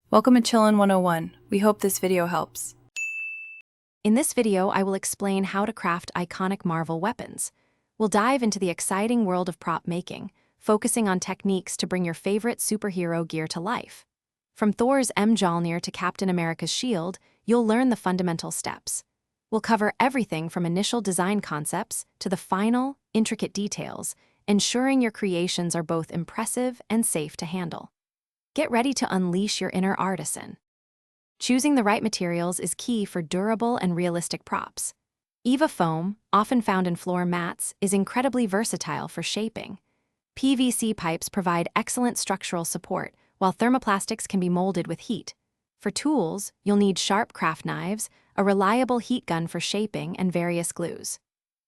Welcome to Chillin' 101. We hope this video helps. In this video, I will explain how to craft iconic Marvel weapons. We'll dive into the exciting world of prop making, focusing on techniques to bring your favorite superhero gear to life. From Thor's Mjolnir to Captain America's shield, you'll learn the fundamental steps. We'll cover everything from initial design concepts to the final, intricate details, ensuring your creations are both impressive and safe to handle. Get ready to unleash your inner artisan. Choosing the right materials is key for durable and realistic props. EVA foam, often found in floor mats, is incredibly versatile for shaping. PVC pipes provide excellent structural support, while thermoplastics can be molded with heat. For tools, you'll need sharp craft knives, a reliable heat gun for shaping, and various glues.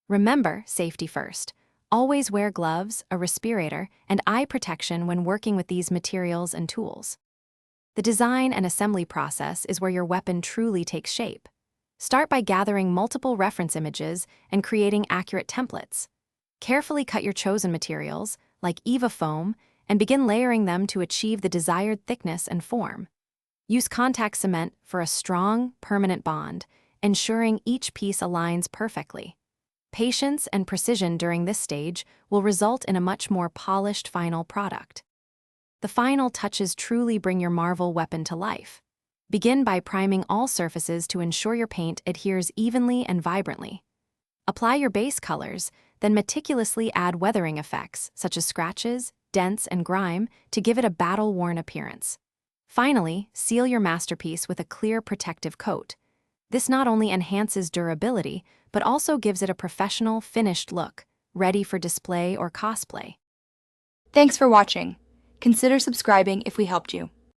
Remember, safety first. Always wear gloves, a respirator, and eye protection when working with these materials and tools. The design and assembly process is where your weapon truly takes shape. Start by gathering multiple reference images and creating accurate templates. Carefully cut your chosen materials, like EVA foam, and begin layering them to achieve the desired thickness and form. Use contact cement for a strong, permanent bond, ensuring each piece aligns perfectly. Patience and precision during this stage will result in a much more polished final product. The final touches truly bring your Marvel weapon to life. Begin by priming all surfaces to ensure your paint adheres evenly and vibrantly. Apply your base colors, then meticulously add weathering effects, such as scratches, dents, and grime, to give it a battle-worn appearance. Finally, seal your masterpiece with a clear protective coat. This not only enhances durability, but also gives it a professional, finished look, ready for display or cosplay. Thanks for watching. Consider subscribing if we helped you.